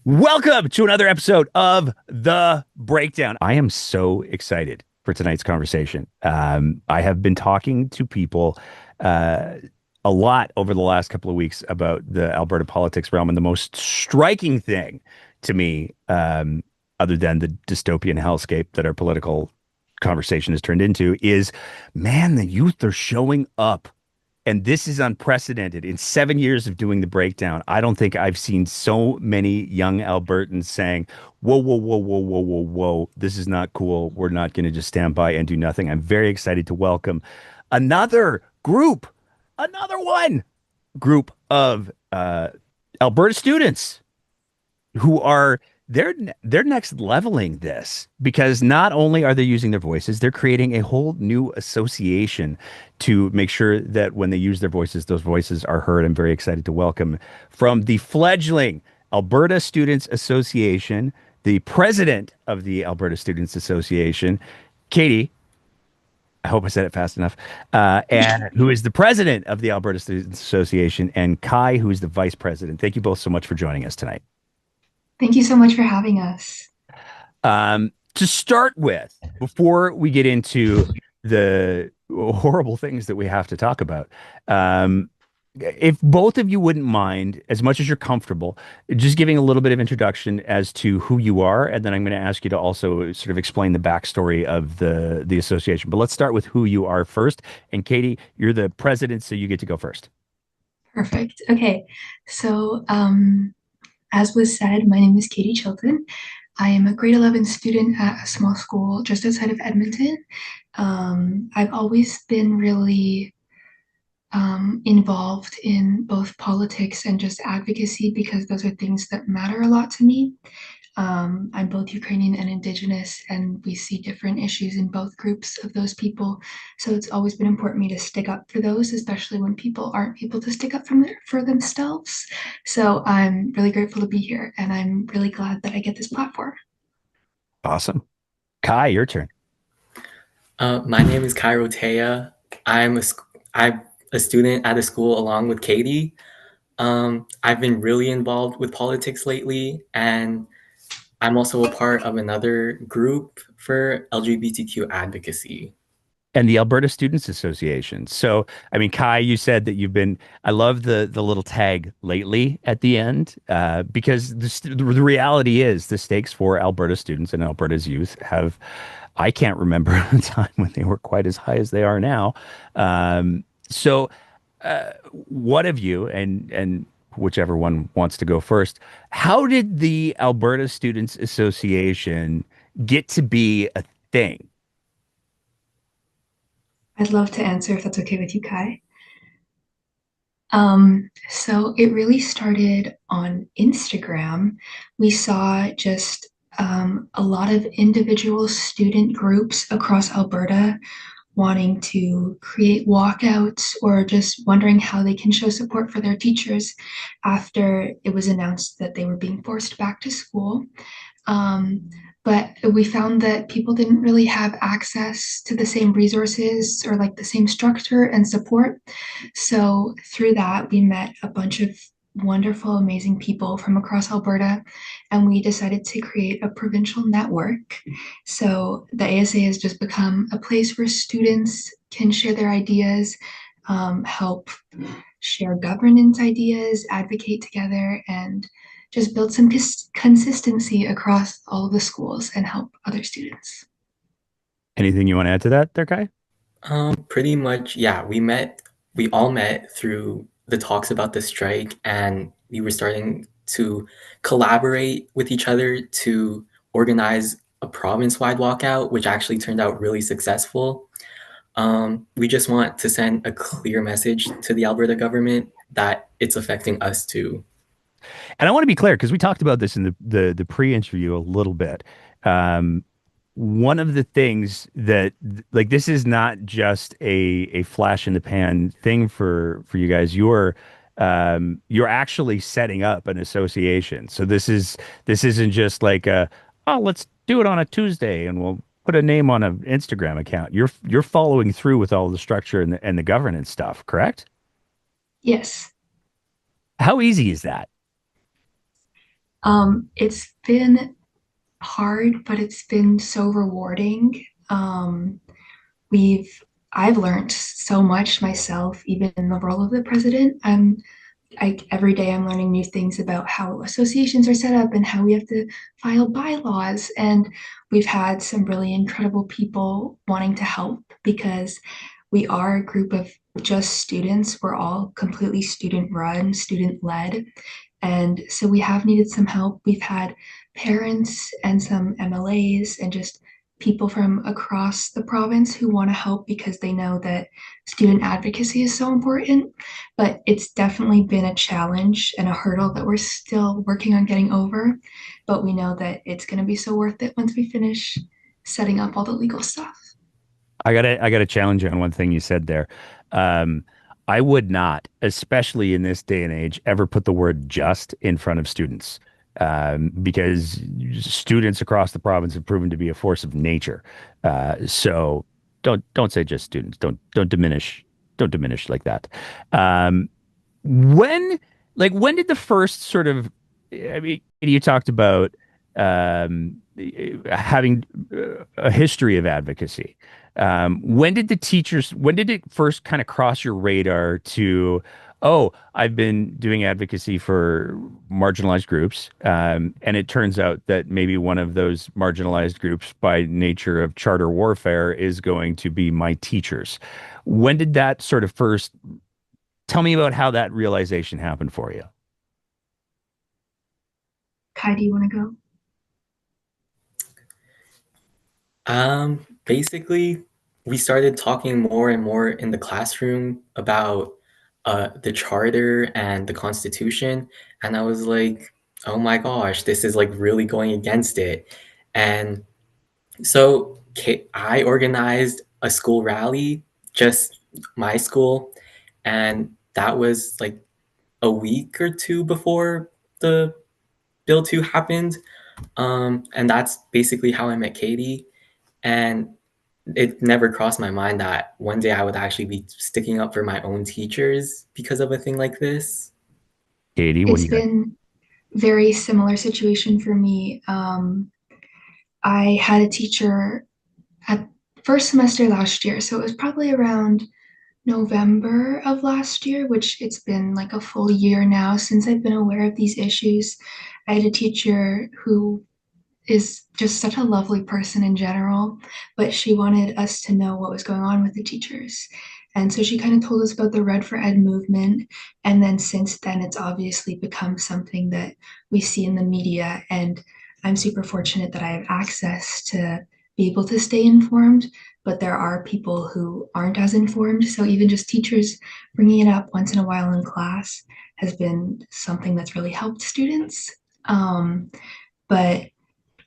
Welcome to another episode of The Breakdown. I am so excited for tonight's conversation. I have been talking to people uh, a lot over the last couple of weeks about the Alberta politics realm, and the most striking thing to me, other than the dystopian hellscape that our political conversation has turned into, is man, the youth are showing up, and this is unprecedented. In 7 years of doing the breakdown, I don't think I've seen so many young Albertans saying, whoa, whoa, whoa, whoa, whoa, whoa, whoa, this is not cool. We're not going to just stand by and do nothing. I'm very excited to welcome another group, another one group of Alberta students who are they're next leveling this, because not only are they using their voices, they're creating a whole new association to make sure that when they use their voices, those voices are heard. I'm very excited to welcome from the fledgling Alberta Students Association, the president of the Alberta Students Association, Katie. I hope I said it fast enough. And who is the president of the Alberta Students Association, and Kai, who is the vice president. Thank you both so much for joining us tonight. Thank you so much for having us. To start with, before we get into the horrible things that we have to talk about, if both of you wouldn't mind, as much as you're comfortable, just giving a little bit of introduction as to who you are, and then I'm going to ask you to also sort of explain the backstory of the association. But let's start with who you are first. And Katie, you're the president, so you get to go first. Perfect. Okay. So, as was said, my name is Katie Chilton. I am a grade 11 student at a small school just outside of Edmonton. I've always been really involved in both politics and just advocacy because those are things that matter a lot to me. I'm both Ukrainian and Indigenous, and we see different issues in both groups of those people. So it's always been important to me to stick up for those, especially when people aren't able to stick up for themselves. So I'm really grateful to be here, and I'm really glad that I get this platform. Awesome. Kai, your turn. My name is Cairo Taya. I'm a student at a school along with Katie. I've been really involved with politics lately, and I'm also a part of another group for LGBTQ advocacy. And the Alberta Students Association. So, I mean, Kai, you said that you've been. I love the little tag lately at the end, because the reality is the stakes for Alberta students and Alberta's youth have. I can't remember a time when they were quite as high as they are now. So, what have you, and whichever one wants to go first? How did the Alberta Students Association get to be a thing? I'd love to answer if that's okay with you, Kai. So it really started on Instagram. We saw just a lot of individual student groups across Alberta wanting to create walkouts or just wondering how they can show support for their teachers after it was announced that they were being forced back to school. Um, but we found that people didn't really have access to the same resources or like the same structure and support. So through that, we met a bunch of wonderful, amazing people from across Alberta, and we decided to create a provincial network. So the ASA has just become a place where students can share their ideas, help share governance ideas, advocate together, and just build some consistency across all of the schools and help other students. Anything you want to add to that, there, Kai? Pretty much, yeah. We all met through the talks about the strike, and we were starting to collaborate with each other to organize a province-wide walkout, which actually turned out really successful. We just want to send a clear message to the Alberta government that it's affecting us too. And I want to be clear, because we talked about this in the pre-interview a little bit. Um, One of the things that, like, this is not just a flash in the pan thing for you guys. You're actually setting up an association. So this isn't just like oh, let's do it on a Tuesday and we'll put a name on an Instagram account. You're following through with all the structure and the governance stuff, correct? Yes. How easy is that? It's been hard, but it's been so rewarding. We've I've learned so much myself, even in the role of the president. Every day I'm learning new things about how associations are set up and how we have to file bylaws. And we've had some really incredible people wanting to help because we are a group of just students. We're all completely student run, student led. And so we have needed some help. We've had parents and some MLAs and just people from across the province who want to help because they know that student advocacy is so important. But it's definitely been a challenge and a hurdle that we're still working on getting over. But we know that it's going to be so worth it once we finish setting up all the legal stuff. I gotta challenge you on one thing you said there. Um, I would not, especially in this day and age, ever put the word just in front of students. Because students across the province have proven to be a force of nature. So don't say just students. Don't diminish like that. Um, when when did the first sort of I mean you talked about having a history of advocacy. When did it first kind of cross your radar to, oh, I've been doing advocacy for marginalized groups, and it turns out that maybe one of those marginalized groups by nature of charter warfare is going to be my teachers. When did that sort of first tell me about how that realization happened for you? Kai, do you want to go? Basically, we started talking more and more in the classroom about the charter and the Constitution, and I was like, "Oh my gosh, this is like really going against it." And so I organized a school rally, just my school, and that was like a week or two before the Bill 2 happened. And that's basically how I met Katie. And it never crossed my mind that one day I would actually be sticking up for my own teachers because of a thing like this. Katie, what do It's you got? been very similar situation for me. I had a teacher at first semester last year, so it was probably around November of last year, which it's been like a full year now since I've been aware of these issues. I had a teacher who is just such a lovely person in general, but she wanted us to know what was going on with the teachers. And so she kind of told us about the Red for Ed movement. And then since then, it's obviously become something that we see in the media. And I'm super fortunate that I have access to be able to stay informed. But there are people who aren't as informed. So even just teachers bringing it up once in a while in class has been something that's really helped students. But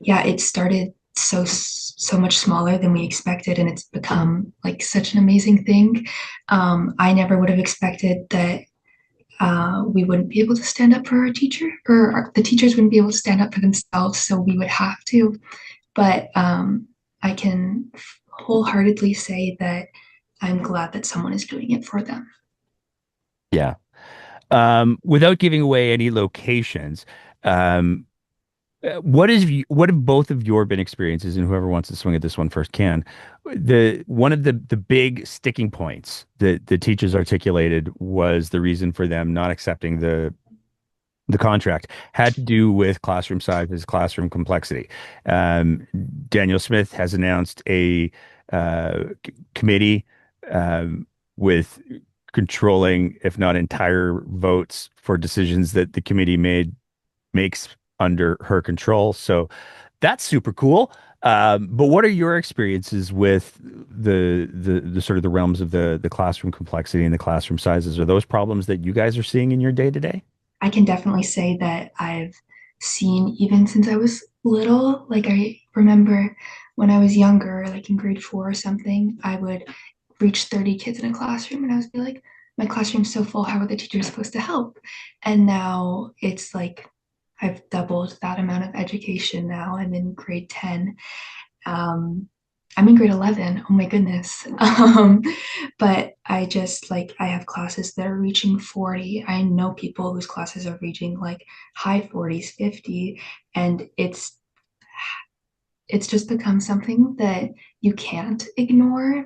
yeah, it started so much smaller than we expected, and it's become like such an amazing thing. I never would have expected that we wouldn't be able to stand up for our teacher, or the teachers wouldn't be able to stand up for themselves, so we would have to. But I can wholeheartedly say that I'm glad that someone is doing it for them. Yeah. Without giving away any locations, um, what have both of your been experiences, and whoever wants to swing at this one first can. The one of the big sticking points that the teachers articulated was the reason for them not accepting the contract had to do with classroom sizes, classroom complexity. Um, Daniel Smith has announced a committee with controlling, if not entire votes for decisions that the committee makes under her control. So that's super cool. But what are your experiences with the sort of the realms of the classroom complexity and the classroom sizes? Are those problems that you guys are seeing in your day to day? I can definitely say that I've seen even since I was little. Like I remember when I was younger, like in grade four or something, I would reach 30 kids in a classroom and I would be like, my classroom's so full, how are the teachers supposed to help? And now it's like I've doubled that amount of education now. I'm in grade 10. Um, I'm in grade 11. Oh my goodness. But I just like, I have classes that are reaching 40. I know people whose classes are reaching like high 40s, 50, and it's just become something that you can't ignore.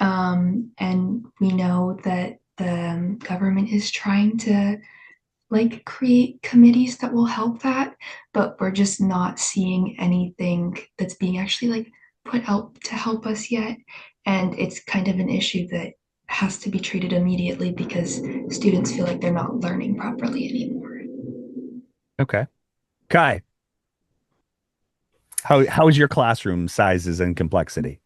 And we know that the government is trying to like create committees that will help that, but we're just not seeing anything that's being actually like put out to help us yet. And it's kind of an issue that has to be treated immediately because students feel like they're not learning properly anymore. Okay. Kai, how is your classroom sizes and complexity?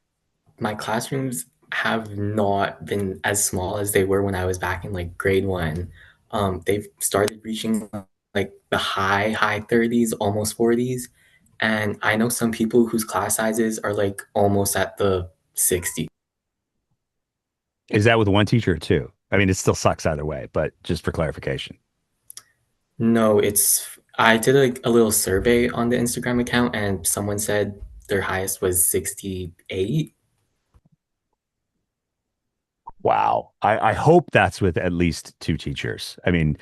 My classrooms have not been as small as they were when I was back in like grade one. They've started reaching like the high 30s, almost 40s. And I know some people whose class sizes are like almost at the 60. Is that with one teacher or two? I mean, it still sucks either way, but just for clarification. No, I did a little survey on the Instagram account and someone said their highest was 68. Wow. I hope that's with at least two teachers. I mean,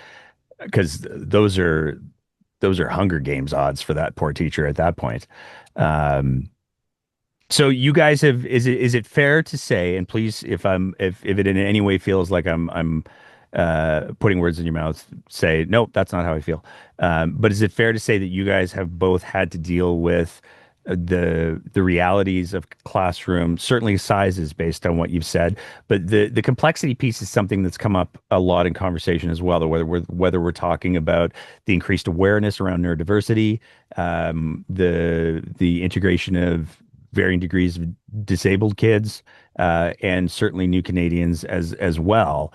because those are Hunger Games odds for that poor teacher at that point. Um, So you guys have is it fair to say, and please, if it in any way feels like I'm putting words in your mouth, say nope, that's not how I feel. But is it fair to say that you guys have both had to deal with the realities of classroom, certainly sizes based on what you've said, but the complexity piece is something that's come up a lot in conversation as well, whether we're talking about the increased awareness around neurodiversity, the integration of varying degrees of disabled kids, and certainly new Canadians as well,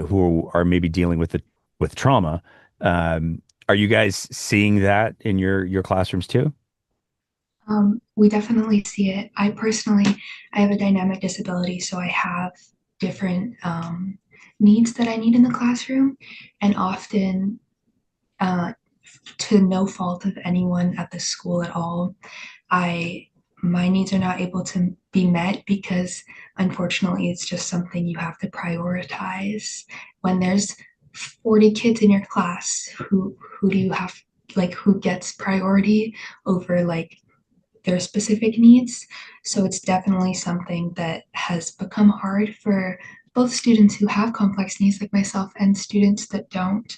who are maybe dealing with trauma. Are you guys seeing that in your classrooms too? We definitely see it. I have a dynamic disability, so I have different needs that I need in the classroom, and often uh, to no fault of anyone at the school at all, I my needs are not able to be met because unfortunately it's just something you have to prioritize. When there's 40 kids in your class, who do you have, like who gets priority over like their specific needs? So it's definitely something that has become hard for both students who have complex needs like myself and students that don't,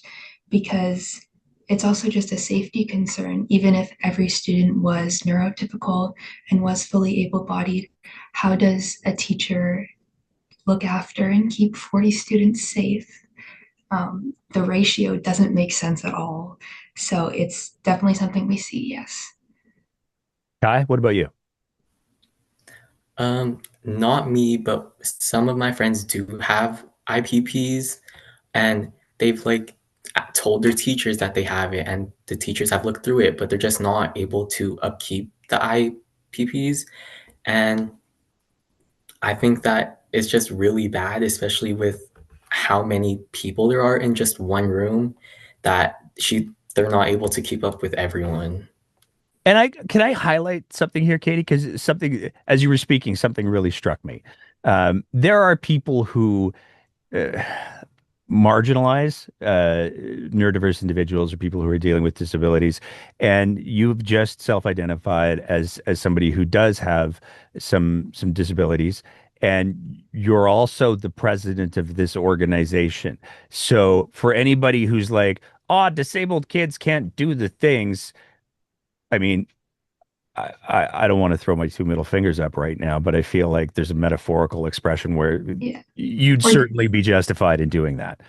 because it's also just a safety concern. Even if every student was neurotypical and was fully able-bodied, how does a teacher look after and keep 40 students safe? The ratio doesn't make sense at all. So it's definitely something we see, yes. Kai, what about you? Not me, but some of my friends do have IPPs, and they've like told their teachers that they have it, and the teachers have looked through it, but they're just not able to upkeep the IPPs. And I think that it's just really bad, especially with how many people there are in just one room, that they're not able to keep up with everyone. And can I highlight something here, Katie? Because something, as you were speaking, something really struck me. There are people who uh, marginalize neurodiverse individuals or people who are dealing with disabilities, and you've just self-identified as somebody who does have some disabilities, and you're also the president of this organization. So for anybody who's like, "Oh, disabled kids can't do the things," I mean, I don't want to throw my two middle fingers up right now, but I feel like there's a metaphorical expression where Yeah. you'd Or certainly be justified in doing that.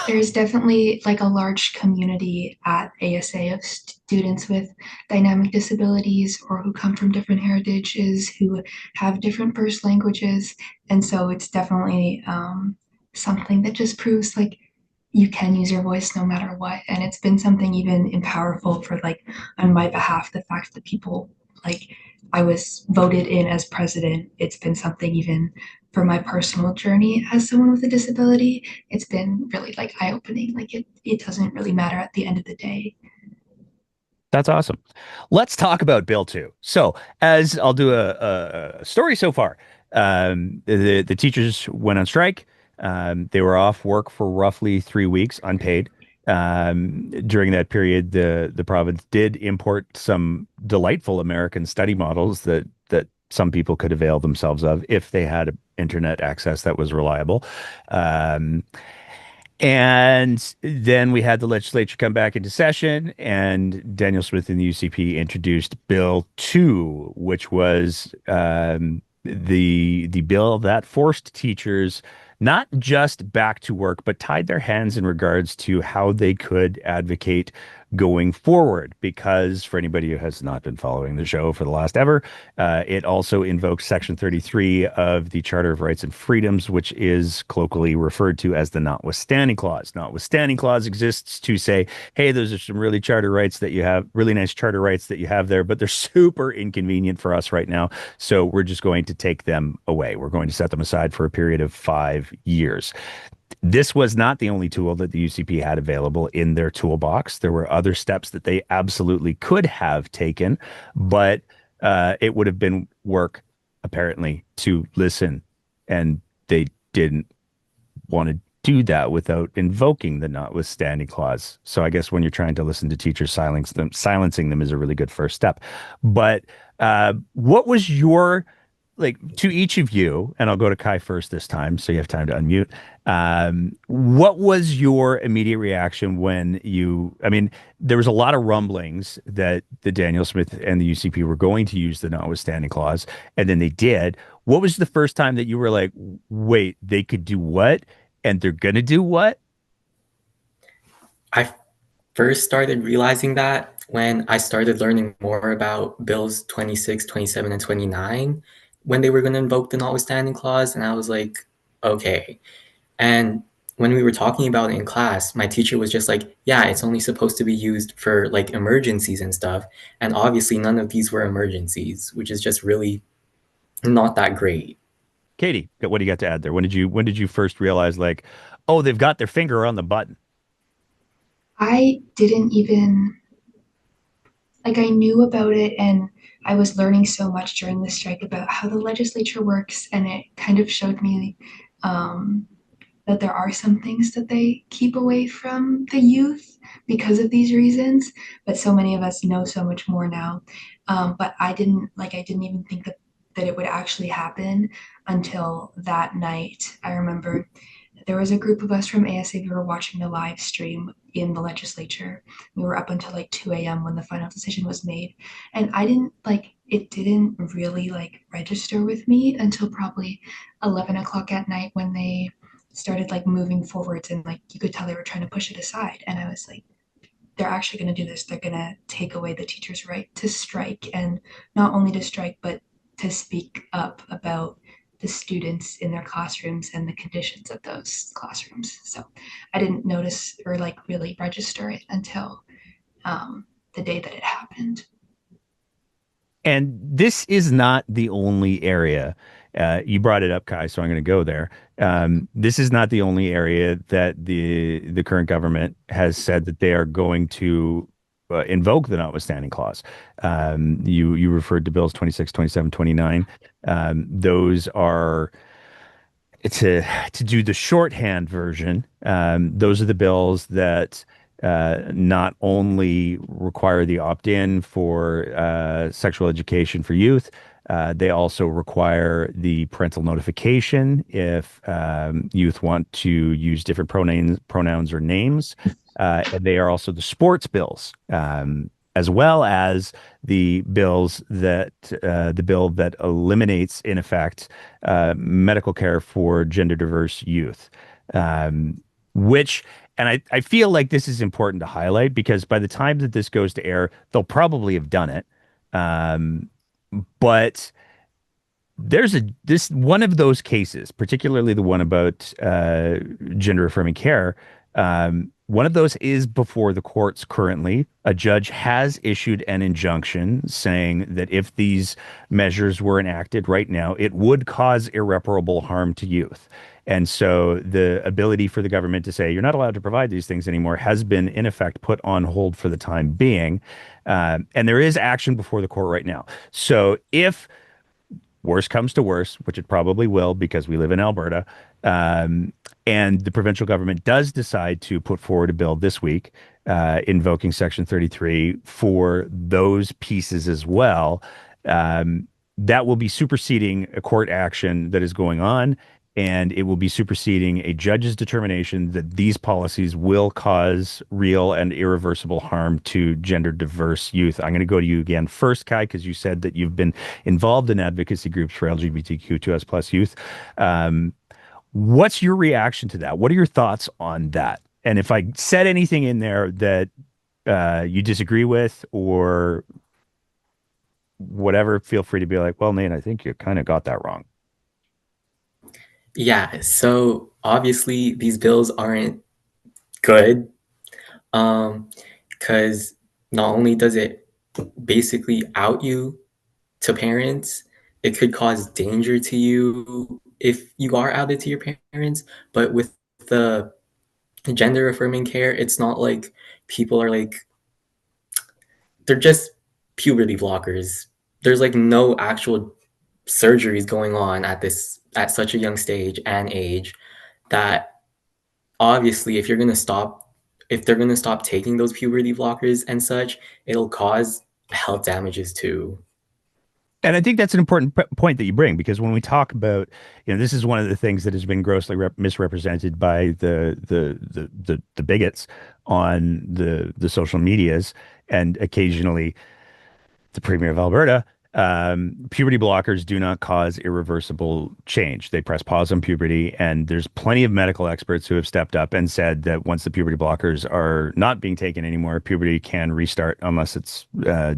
there's definitely like a large community at ASA of students with dynamic disabilities or who come from different heritages, who have different first languages. And so it's definitely something that just proves like you can use your voice no matter what. And it's been something even powerful for like on my behalf, the fact that people like I was voted in as president. It's been something even for my personal journey as someone with a disability. It's been really like eye-opening. Like it doesn't really matter at the end of the day. That's awesome. Let's talk about Bill 2. So, as I'll do a story so far. The teachers went on strike. They were off work for roughly 3 weeks, unpaid. During that period, the province did import some delightful American study models that some people could avail themselves of if they had internet access that was reliable. Um, and then we had the legislature come back into session, and Daniel Smith and the UCP introduced Bill 2, which was the bill that forced teachers not just back to work, but tied their hands in regards to how they could advocate going forward. Because for anybody who has not been following the show for the last ever, it also invokes Section 33 of the Charter of Rights and Freedoms, which is colloquially referred to as the Notwithstanding Clause. Notwithstanding Clause exists to say, hey, those are some really charter rights that you have, really nice charter rights that you have there, but they're super inconvenient for us right now. So we're just going to take them away. We're going to set them aside for a period of 5 years. This was not the only tool that the UCP had available in their toolbox. There were other steps that they absolutely could have taken, but it would have been work, apparently, to listen. And they didn't want to do that without invoking the notwithstanding clause. So I guess when you're trying to listen to teachers silencing them is a really good first step. But what was your like to each of you, and I'll go to Kai first this time, so you have time to unmute. What was your immediate reaction when I mean, there was a lot of rumblings that the Daniel Smith and the UCP were going to use the notwithstanding clause, and then they did. What was the first time that you were like, wait, they could do what? And they're going to do what? I first started realizing that when I started learning more about Bills 26, 27, and 29, when they were going to invoke the notwithstanding clause. And I was like, okay. And when we were talking about it in class, my teacher was just like, yeah, it's only supposed to be used for like emergencies and stuff. And obviously, none of these were emergencies, which is just really not that great. Katie, what do you got to add there? When did you first realize like, oh, they've got their finger on the button? I didn't even like I knew about it and I was learning so much during the strike about how the legislature works, and it kind of showed me um, that there are some things that they keep away from the youth because of these reasons. But so many of us know so much more now. But I didn't even think that it would actually happen until that night. I remember there was a group of us from ASA. We were watching the live stream in the legislature. We were up until like 2 a.m. when the final decision was made. And it didn't really like register with me until probably 11 o'clock at night when they started like moving forwards, and like you could tell they were trying to push it aside. And I was like, they're actually going to do this. They're going to take away the teacher's right to strike, and not only to strike, but to speak up about the students in their classrooms and the conditions of those classrooms. So I didn't notice or like really register it until the day that it happened. And this is not the only area. You brought it up, Kai, so I'm going to go there. This is not the only area that the current government has said that they are going to invoke the notwithstanding clause. You referred to bills 26, 27, 29. Those are to do the shorthand version. Those are the bills that not only require the opt-in for sexual education for youth, they also require the parental notification if youth want to use different pronouns or names. And they are also the sports bills, as well as the bill that eliminates, in effect, medical care for gender diverse youth, which. And I feel like this is important to highlight because by the time that this goes to air, they'll probably have done it. But there's this one of those cases, particularly the one about gender affirming care. One of those is before the courts currently. A judge has issued an injunction saying that if these measures were enacted right now, it would cause irreparable harm to youth. And so the ability for the government to say you're not allowed to provide these things anymore has been, in effect, put on hold for the time being. And there is action before the court right now. So if worst comes to worst, which it probably will because we live in Alberta, um, and the provincial government does decide to put forward a bill this week invoking Section 33 for those pieces as well, um, that will be superseding a court action that is going on. And it will be superseding a judge's determination that these policies will cause real and irreversible harm to gender diverse youth. I'm going to go to you again first, Kai, because you said that you've been involved in advocacy groups for LGBTQ2S plus youth. Um, what's your reaction to that? What are your thoughts on that? And if I said anything in there that you disagree with or whatever, feel free to be like, well, Nate, I think you kind of got that wrong. Yeah, so obviously these bills aren't good, because not only does it basically out you to parents, it could cause danger to you if you are outed to your parents. But with the gender affirming care, it's not like people are like, they're just puberty blockers. There's like no actual surgeries going on at such a young stage and age that obviously if they're going to stop taking those puberty blockers and such, it'll cause health damages too. And I think that's an important point that you bring because when we talk about, this is one of the things that has been grossly misrepresented by the bigots on the social medias and occasionally the Premier of Alberta. Puberty blockers do not cause irreversible change. They press pause on puberty, and there's plenty of medical experts who have stepped up and said that once the puberty blockers are not being taken anymore, puberty can restart unless it's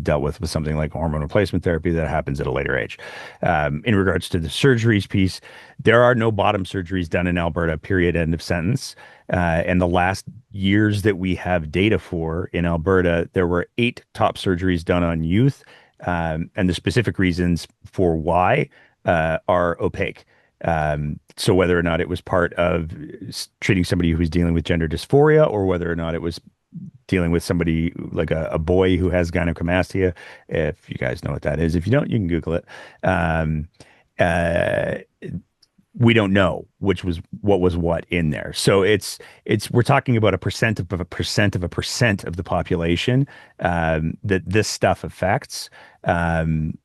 dealt with something like hormone replacement therapy that happens at a later age. In regards to the surgeries piece, there are no bottom surgeries done in Alberta, period, end of sentence. And the last years that we have data for in Alberta, there were 8 top surgeries done on youth. And the specific reasons for why are opaque. So whether or not it was part of treating somebody who was dealing with gender dysphoria or whether or not it was dealing with somebody like a boy who has gynecomastia, if you guys know what that is. If you don't, you can Google it. Uh, we don't know which was what in there. So we're talking about a percent of a percent of a percent of the population that this stuff affects. And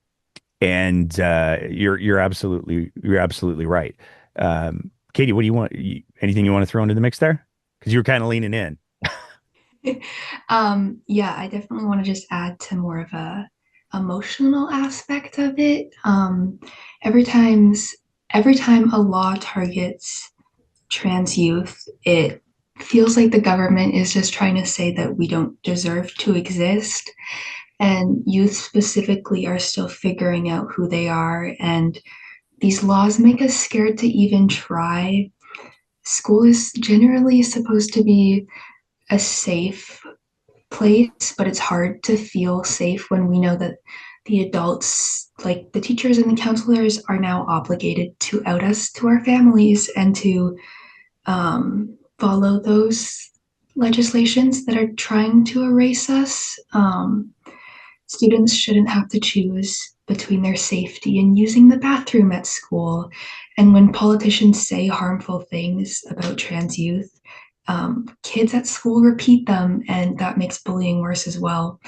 you're absolutely right. Katie, what do you want? Anything you want to throw into the mix there? Because you were kind of leaning in. Yeah, I definitely want to just add to more of a emotional aspect of it. Every times, every time a law targets trans youth, it feels like the government is just trying to say that we don't deserve to exist. And youth specifically are still figuring out who they are. And these laws make us scared to even try. School is generally supposed to be a safe place, but it's hard to feel safe when we know that the adults, like the teachers and the counselors, are now obligated to out us to our families and to follow those legislations that are trying to erase us. Students shouldn't have to choose between their safety and using the bathroom at school. And when politicians say harmful things about trans youth, kids at school repeat them, and that makes bullying worse as well.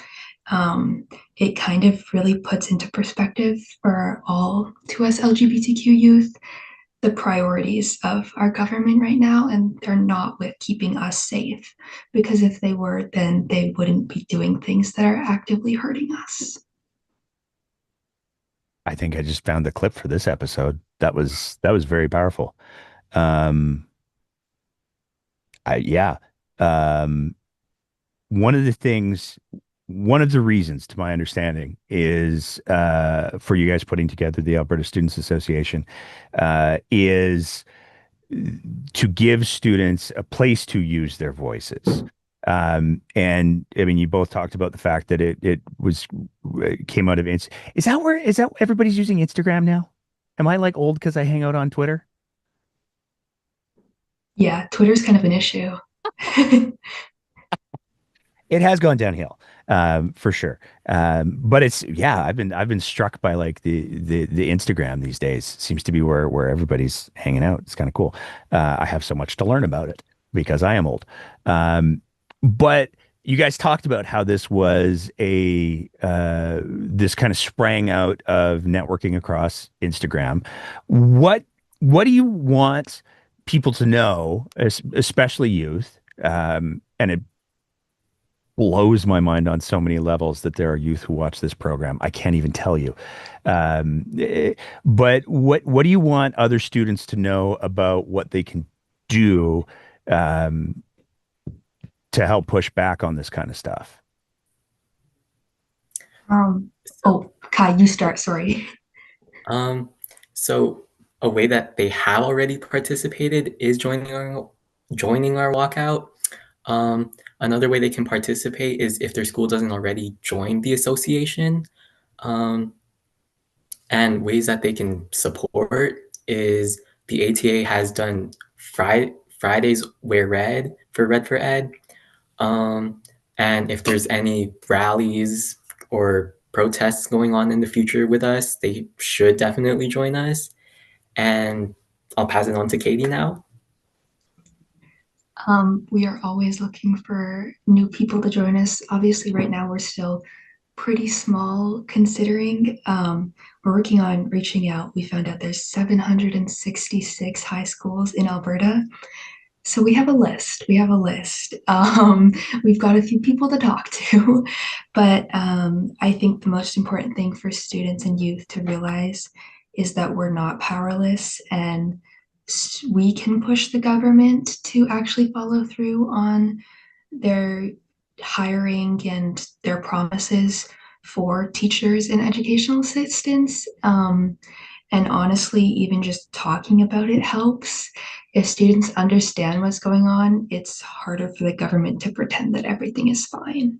It kind of really puts into perspective for all to us LGBTQ youth the priorities of our government right now, and they're not with keeping us safe. Because if they were, then they wouldn't be doing things that are actively hurting us. I think I just found the clip for this episode. That was very powerful. Um, yeah. Um, one of the things, one of the reasons, to my understanding, is for you guys putting together the Alberta Students Association, is to give students a place to use their voices. And I mean, you both talked about the fact that it came out of is that everybody's using Instagram now? Am I like old because I hang out on Twitter? Yeah, Twitter's kind of an issue. It has gone downhill, for sure. But it's yeah, I've been struck by like the Instagram these days. Seems to be where everybody's hanging out. It's kind of cool. I have so much to learn about it because I am old. But you guys talked about how this was a this kind of sprang out of networking across Instagram. What what do you want people to know, especially youth? And it blows my mind on so many levels that there are youth who watch this program. I can't even tell you. But what do you want other students to know about what they can do um, to help push back on this kind of stuff? Um, So, oh, Kai, you start, sorry. um, so a way that they have already participated is joining our walkout. Another way they can participate is if their school doesn't already join the association. Um, and ways that they can support is the ATA has done Fridays Wear Red for Red for Ed. Um, and if there's any rallies or protests going on in the future with us, they should definitely join us. And I'll pass it on to Katie now. We are always looking for new people to join us. Obviously, right now we're still pretty small considering we're working on reaching out. We found out there's 766 high schools in Alberta. So we have a list. We have a list. We've got a few people to talk to, but I think the most important thing for students and youth to realize is that we're not powerless and we can push the government to actually follow through on their hiring and their promises for teachers and educational assistants. And honestly, even just talking about it helps. If students understand what's going on, it's harder for the government to pretend that everything is fine.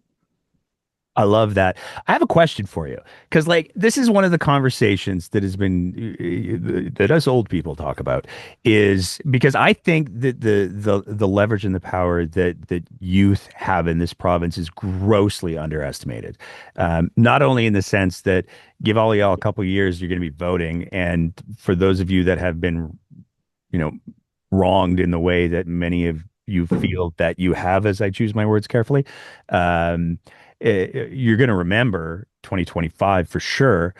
I love that. I have a question for you because, like, this is one of the conversations that has been that us old people talk about is because I think that the leverage and the power that youth have in this province is grossly underestimated. Not only in the sense that give all y'all a couple of years, you're going to be voting, and for those of you that have been, you know, wronged in the way that many of you feel that you have, as I choose my words carefully. Um, you're going to remember 2025 for sure.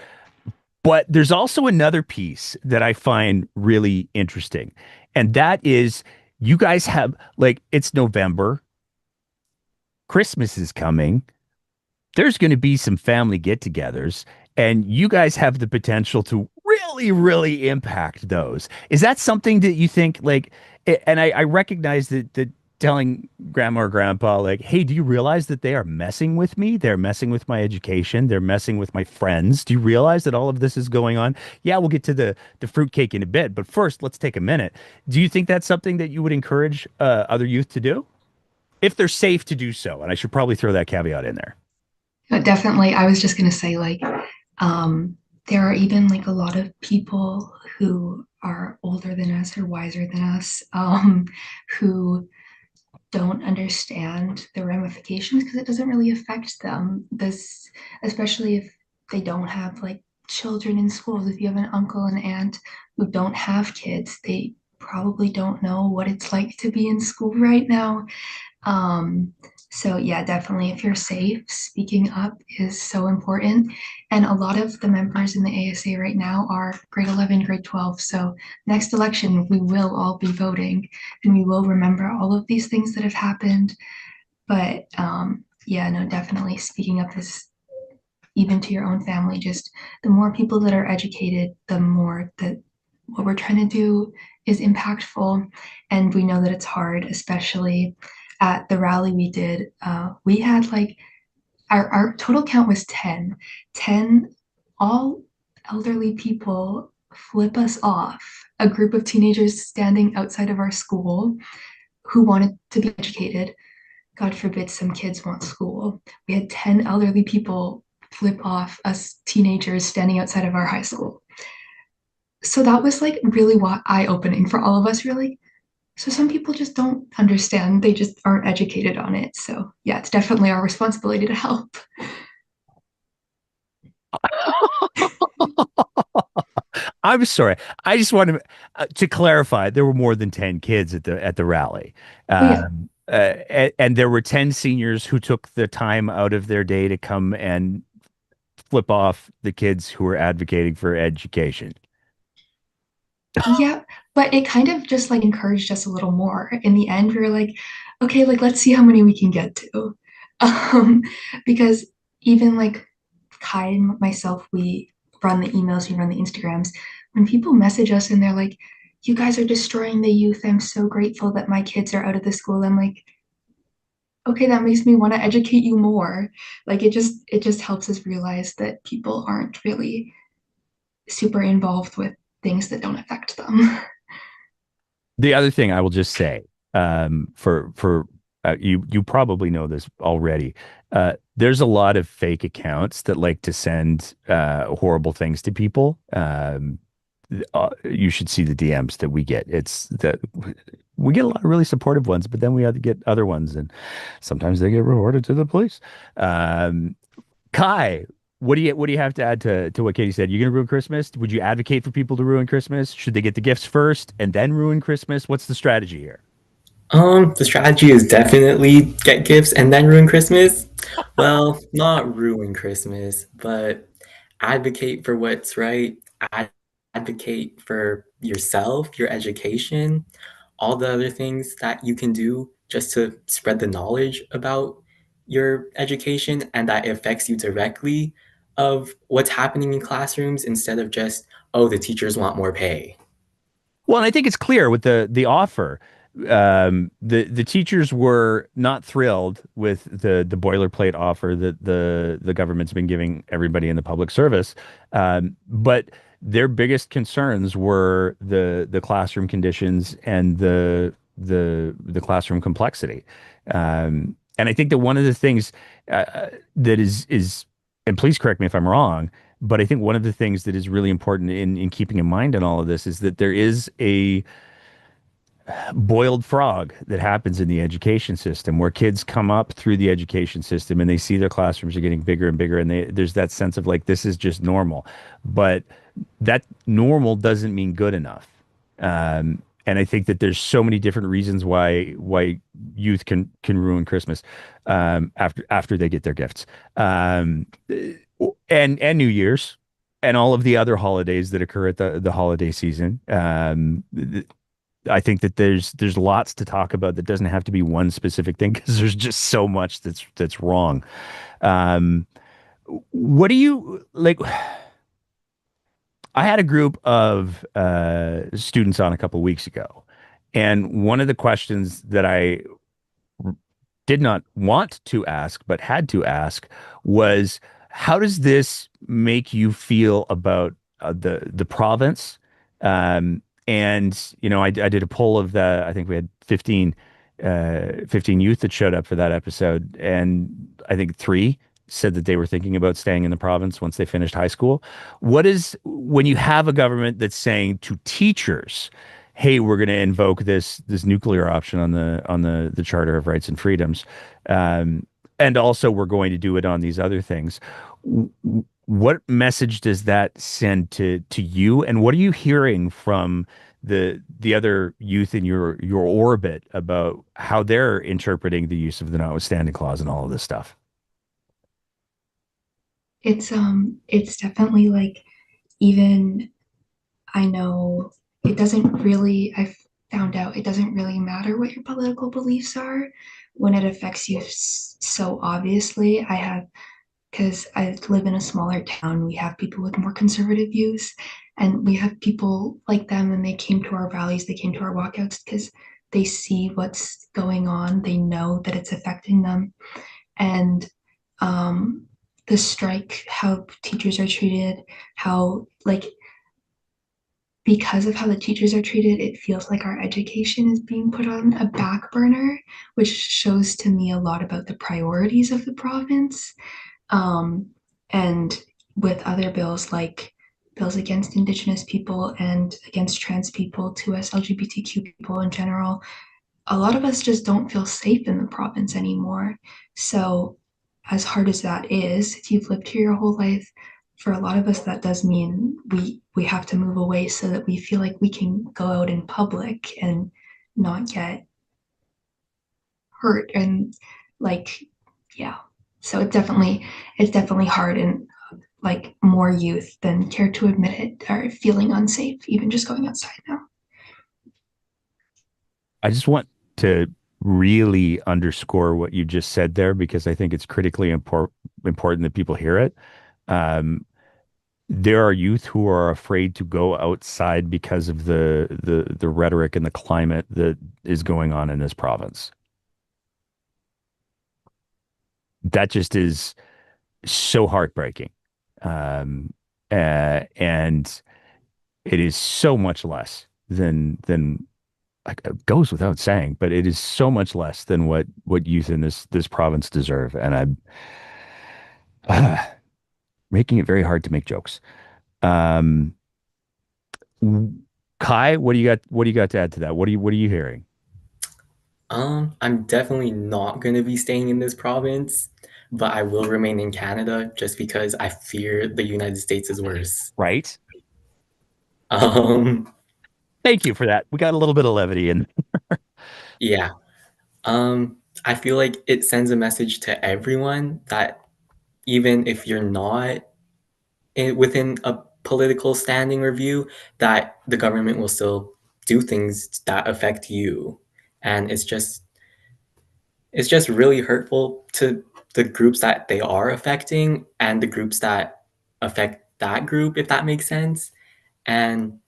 But there's also another piece that I find really interesting. And that is you guys have like it's November, Christmas is coming. There's going to be some family get-togethers, and you guys have the potential to really impact those. Is that something that you think like? And I recognize that telling grandma or grandpa like, "Hey, do you realize that they are messing with me? They're messing with my education. They're messing with my friends. Do you realize that all of this is going on?" Yeah, we'll get to the fruitcake in a bit, but first, let's take a minute. Do you think that's something that you would encourage other youth to do if they're safe to do so? And I should probably throw that caveat in there. But definitely, I was just going to say, like, um, there are even like a lot of people who are older than us or wiser than us who don't understand the ramifications because it doesn't really affect them. This, especially if they don't have like children in schools. If you have an uncle and aunt who don't have kids, they probably don't know what it's like to be in school right now. Um, so yeah, definitely if you're safe, speaking up is so important. And a lot of the members in the ASA right now are grade 11, grade 12. So next election, we will all be voting and we will remember all of these things that have happened. But yeah, no, definitely speaking up is even to your own family, just the more people that are educated, the more that what we're trying to do is impactful. And we know that it's hard, especially at the rally we did. We had like our total count was 10. 10 all elderly people flip us off, a group of teenagers standing outside of our school who wanted to be educated. God forbid some kids want school. We had 10 elderly people flip off us teenagers standing outside of our high school. So that was like really eye opening for all of us. Really, So some people just don't understand. They just aren't educated on it. So yeah, it's definitely our responsibility to help. I'm sorry. I just wanted to clarify. There were more than 10 kids at the rally, Oh yeah. and there were 10 seniors who took the time out of their day to come and flip off the kids who were advocating for education. Yeah, but it kind of just like encouraged us a little more. In the end, we were like, okay, like let's see how many we can get to. Um, because even like Kai and myself, we run the emails, we run the Instagrams. When people message us and they're like, you guys are destroying the youth. I'm so grateful that my kids are out of the school. I'm like, okay, that makes me want to educate you more. Like it just helps us realize that people aren't really super involved with things that don't affect them. The other thing I will just say, for you, you probably know this already. There's a lot of fake accounts that like to send horrible things to people. You should see the DMs that we get. It's that we get a lot of really supportive ones, but then we have to get other ones, and sometimes they get reported to the police. Um, Kai, what do you have to add to what Katie said? You're gonna ruin Christmas? Would you advocate for people to ruin Christmas? Should they get the gifts first and then ruin Christmas? What's the strategy here? The strategy is definitely get gifts and then ruin Christmas. Well, not ruin Christmas, but advocate for what's right. Advocate for yourself, your education, all the other things that you can do just to spread the knowledge about your education and that it affects you directly of what's happening in classrooms instead of just, oh, the teachers want more pay. Well, and I think it's clear with the offer. The teachers were not thrilled with the boilerplate offer that the government's been giving everybody in the public service. But their biggest concerns were the classroom conditions and the classroom complexity. And I think that one of the things that is, and please correct me if I'm wrong, but I think one of the things that is really important in keeping in mind in all of this is that there is a boiled frog that happens in the education system where kids come up through the education system and they see their classrooms are getting bigger and bigger and there's that sense of like this is just normal, but that normal doesn't mean good enough. And I think that there's so many different reasons why youth can ruin Christmas after they get their gifts, and New Year's and all of the other holidays that occur at the holiday season. I think that there's lots to talk about that doesn't have to be one specific thing because there's just so much that's wrong. Um, what do you like? I had a group of students on a couple of weeks ago, and one of the questions that I did not want to ask but had to ask was, how does this make you feel about the province? And I did a poll of I think we had 15 youth that showed up for that episode, and I think three said that they were thinking about staying in the province once they finished high school. What is when you have a government that's saying to teachers, hey, we're going to invoke this nuclear option on the Charter of Rights and Freedoms, and also we're going to do it on these other things. What message does that send to you, and what are you hearing from the other youth in your orbit about how they're interpreting the use of the notwithstanding clause and all of this stuff? It's definitely like even I know it doesn't really, I've found out it doesn't really matter what your political beliefs are when it affects you so obviously. Because I live in a smaller town, we have people with more conservative views, and we have people like them, and they came to our rallies, they came to our walkouts because they see what's going on, they know that it's affecting them. And the strike, how teachers are treated, how like because of how the teachers are treated, it feels like our education is being put on a back burner, which shows to me a lot about the priorities of the province. Um, and with other bills like bills against Indigenous people and against trans people, to us LGBTQ people in general, a lot of us just don't feel safe in the province anymore. So, as hard as that is, if you've lived here your whole life, for a lot of us, that does mean we have to move away so that we feel like we can go out in public and not get hurt and like yeah. So it's definitely hard, and like more youth than care to admit it are feeling unsafe, even just going outside now. I just want to really underscore what you just said there because I think it's critically important that people hear it. Um, there are youth who are afraid to go outside because of the rhetoric and the climate that is going on in this province. That just is so heartbreaking. Um, and it is so much less than like it goes without saying, but it is so much less than what youth in this province deserve. And I'm making it very hard to make jokes. Um, Kai, what do you got? What do you got to add to that? What are you hearing? I'm definitely not going to be staying in this province, but I will remain in Canada just because I fear the United States is worse. Right? Um, Thank you for that. We got a little bit of levity in. yeah. I feel like it sends a message to everyone that even if you're not within a political standing or view, that the government will still do things that affect you. And it's just really hurtful to the groups that they are affecting and the groups that affect that group, if that makes sense. And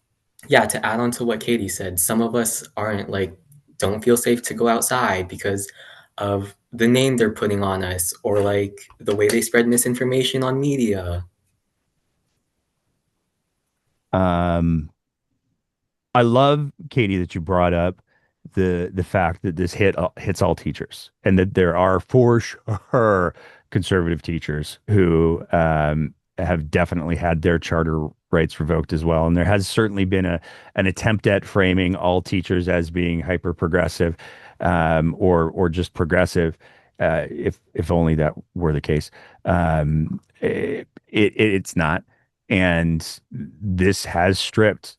yeah, to add on to what Katie said, some of us aren't like, don't feel safe to go outside because of the name they're putting on us or like the way they spread misinformation on media. Um, I love Katie that you brought up the fact that this hits all teachers and that there are for sure conservative teachers who have definitely had their charter rights revoked as well. And there has certainly been an attempt at framing all teachers as being hyper progressive or just progressive. If only that were the case. It's not. And this has stripped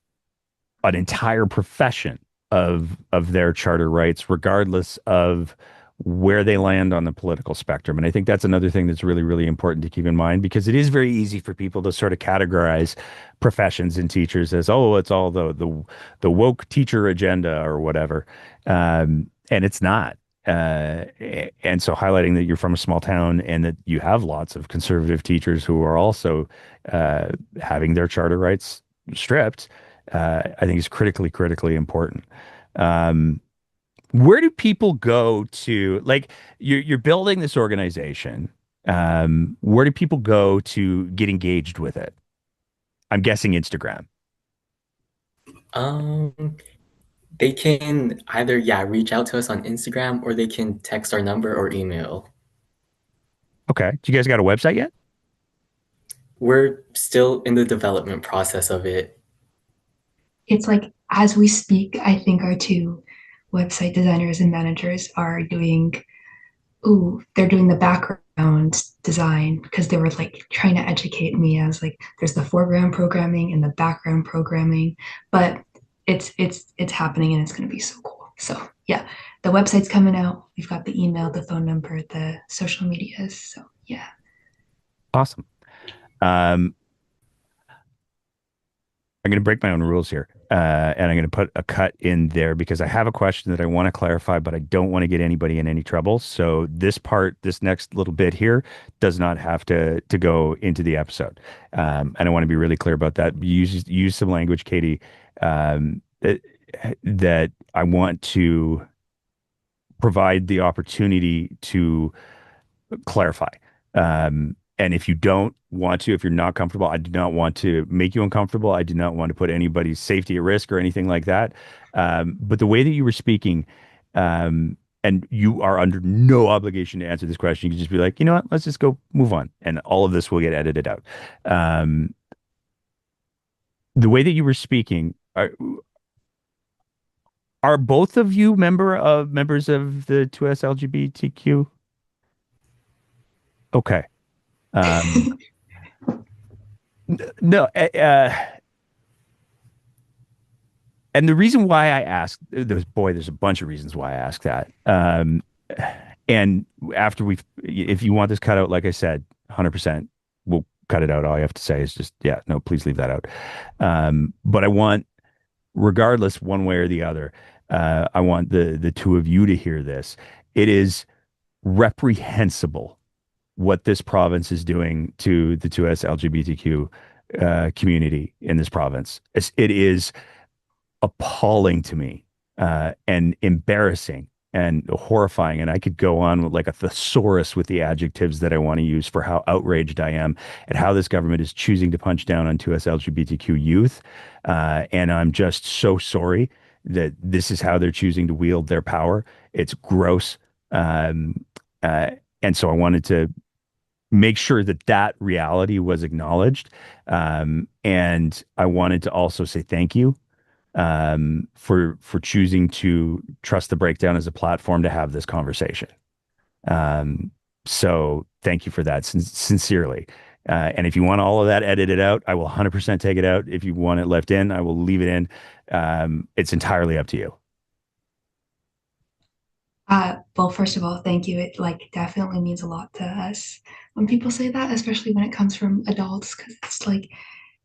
an entire profession of their charter rights, regardless of where they land on the political spectrum. And I think that's another thing that's really, really important to keep in mind because it is very easy for people to sort of categorize professions and teachers as, oh, it's all the woke teacher agenda or whatever. And it's not. And so highlighting that you're from a small town and that you have lots of conservative teachers who are also having their charter rights stripped, I think is critically important. Um, where do people go to, like, you're building this organization? Where do people go to get engaged with it? I'm guessing Instagram. Um, they can either, yeah, reach out to us on Instagram or they can text our number or email. Okay. Do you guys got a website yet? We're still in the development process of it. It's like as we speak, I think our two website designers and managers are doing, ooh, they're doing the background design because they were like trying to educate me as like there's the foreground programming and the background programming, but it's happening and it's going to be so cool. So yeah, the website's coming out. We've got the email, the phone number, the social medias. So yeah. Awesome. Um, I'm going to break my own rules here. And I'm going to put a cut in there because I have a question that I want to clarify, but I don't want to get anybody in any trouble. So this next little bit here does not have to go into the episode. And I want to be really clear about that. Use some language, Katie, that I want to provide the opportunity to clarify. And if you don't want to, if you're not comfortable, I do not want to make you uncomfortable. I do not want to put anybody's safety at risk or anything like that. But the way that you were speaking, and you are under no obligation to answer this question. You can just be like, you know what, let's just go move on. And all of this will get edited out. Um, the way that you were speaking, are both of you members of the 2S LGBTQ? Okay. Um, no, and the reason why I asked, there's a bunch of reasons why I asked that. And after if you want this cut out, like I said, 100%, we'll cut it out. All you have to say is just, yeah, no, please leave that out. But I want, regardless, one way or the other, I want the two of you to hear this. It is reprehensible what this province is doing to the 2S LGBTQ community in this province. It is appalling to me, and embarrassing and horrifying. And I could go on with like a thesaurus with the adjectives that I want to use for how outraged I am at how this government is choosing to punch down on 2S LGBTQ youth. And I'm just so sorry that this is how they're choosing to wield their power. It's gross. Um, uh, and so I wanted to make sure that that reality was acknowledged. And I wanted to also say thank you, for choosing to trust the breakdown as a platform to have this conversation. Um, so thank you for that, sincerely. And if you want all of that edited out, I will 100% take it out. If you want it left in, I will leave it in. It's entirely up to you. Well, first of all, thank you. It like definitely means a lot to us when people say that, especially when it comes from adults, because it's like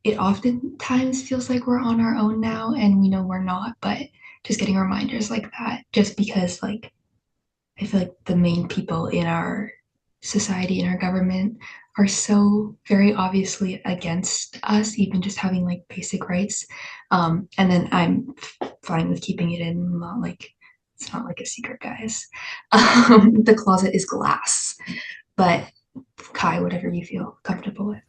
it oftentimes feels like we're on our own now, and we know we're not. But just getting reminders like that, just because like I feel like the main people in our society, in our government, are so very obviously against us, even just having like basic rights. And then I'm fine with keeping it in, not like it's not like a secret, guys. The closet is glass, but Kai, whatever you feel comfortable with.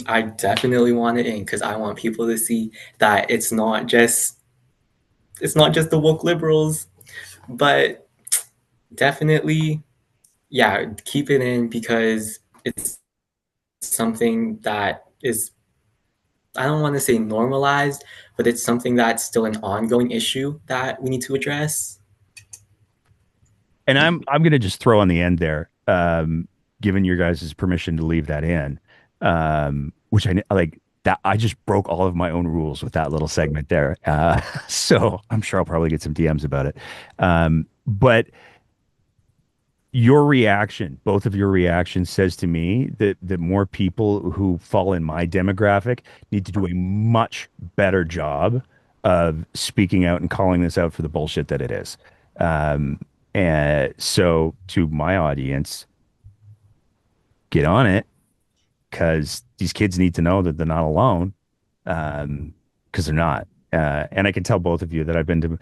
I definitely want it in because I want people to see that it's not just the woke liberals, but definitely, yeah, keep it in because it's something that is, I don't want to say normalized, but it's something that's still an ongoing issue that we need to address. And I'm gonna just throw on the end there, given your guys' permission to leave that in, which I like that I just broke all of my own rules with that little segment there. So I'm sure I'll probably get some DMs about it. But your reaction, both of your reactions, says to me that more people who fall in my demographic need to do a much better job of speaking out and calling this out for the bullshit that it is. And so to my audience, get on it, because these kids need to know that they're not alone, because they're not. And I can tell both of you that I've been to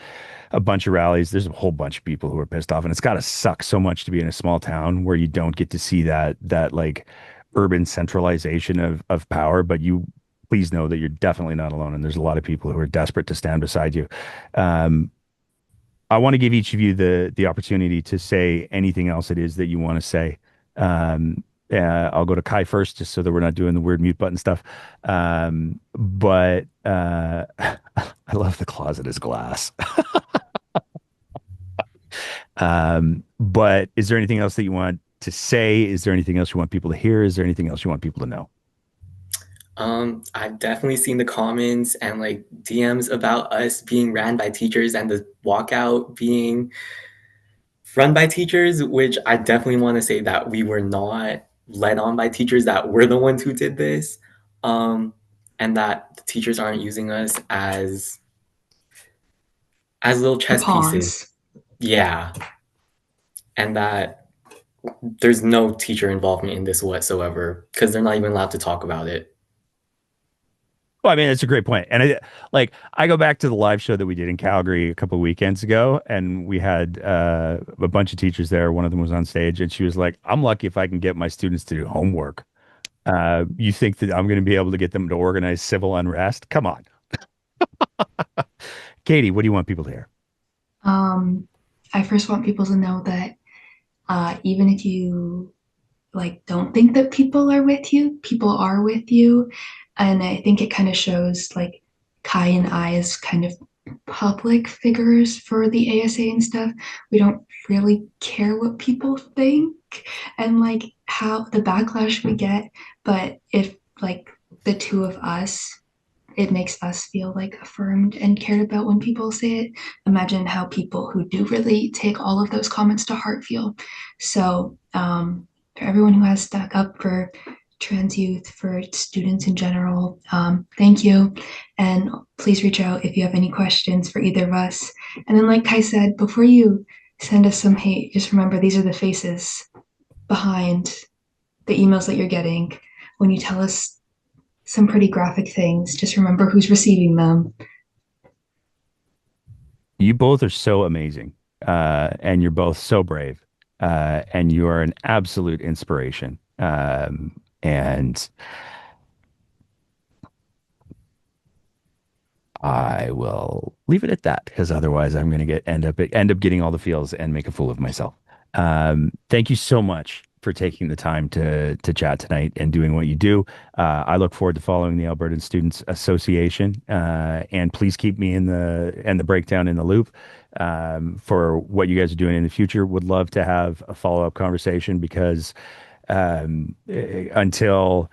a bunch of rallies. There's a whole bunch of people who are pissed off, and it's got to suck so much to be in a small town where you don't get to see that like urban centralization of power. But you please know that you're definitely not alone, and there's a lot of people who are desperate to stand beside you. Um, I want to give each of you the opportunity to say anything else it is that you want to say. I'll go to Kai first, just so that we're not doing the weird mute button stuff. But I love the closet as glass. But is there anything else that you want to say? Is there anything else you want people to hear? Is there anything else you want people to know? I've definitely seen the comments and like DMs about us being ran by teachers and the walkout being run by teachers, which I definitely want to say that we were not led on by teachers, that we're the ones who did this, um, and that the teachers aren't using us as little The chess pieces. pawns. Yeah, and that there's no teacher involvement in this whatsoever because they're not even allowed to talk about it. Well, I mean, it's a great point. And I go back to the live show that we did in Calgary a couple of weekends ago, and we had a bunch of teachers there. One of them was on stage, and she was like, "I'm lucky if I can get my students to do homework. You think that I'm going to be able to get them to organize civil unrest? Come on." Katie, what do you want people to hear? Um, I first want people to know that even if you like don't think that people are with you. People are with you. And I think it kind of shows like Kai and I as kind of public figures for the ASA and stuff. We don't really care what people think and like how the backlash we get. But if like the two of us, it makes us feel like affirmed and cared about when people say it. Imagine how people who do really take all of those comments to heart feel. So, for everyone who has stuck up for trans youth, for students in general, thank you. And please reach out if you have any questions for either of us. And then, like Kai said, before you send us some hate, just remember these are the faces behind the emails that you're getting. When you tell us some pretty graphic things, just remember who's receiving them. You both are so amazing, and you're both so brave, and you are an absolute inspiration. And I will leave it at that because otherwise I'm going to end up getting all the feels and make a fool of myself. Thank you so much for taking the time to chat tonight and doing what you do. I look forward to following the Albertan Students Association, and please keep me in the breakdown in the loop for what you guys are doing in the future. Would love to have a follow-up conversation because until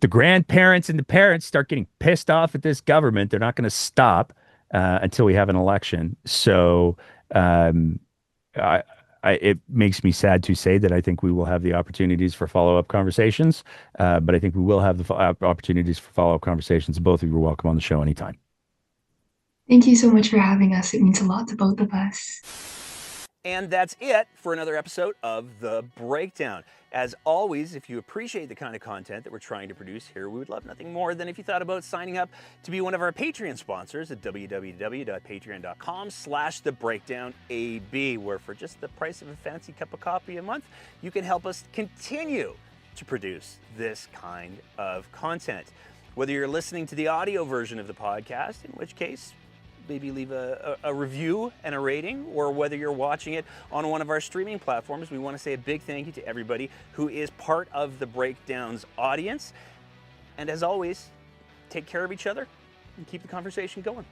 the grandparents and the parents start getting pissed off at this government, they're not going to stop until we have an election. So um, I, it makes me sad to say that I think we will have the opportunities for follow-up conversations, but I think we will have the opportunities for follow-up conversations. Both of you are welcome on the show anytime. Thank you so much for having us. It means a lot to both of us. And that's it for another episode of The Breakdown. As always, if you appreciate the kind of content that we're trying to produce here, we would love nothing more than if you thought about signing up to be one of our Patreon sponsors at www.patreon.com/thebreakdownab, where for just the price of a fancy cup of coffee a month, you can help us continue to produce this kind of content. Whether you're listening to the audio version of the podcast, in which case, maybe leave a review and a rating, or whether you're watching it on one of our streaming platforms, we want to say a big thank you to everybody who is part of the Breakdown's audience. And as always, take care of each other and keep the conversation going.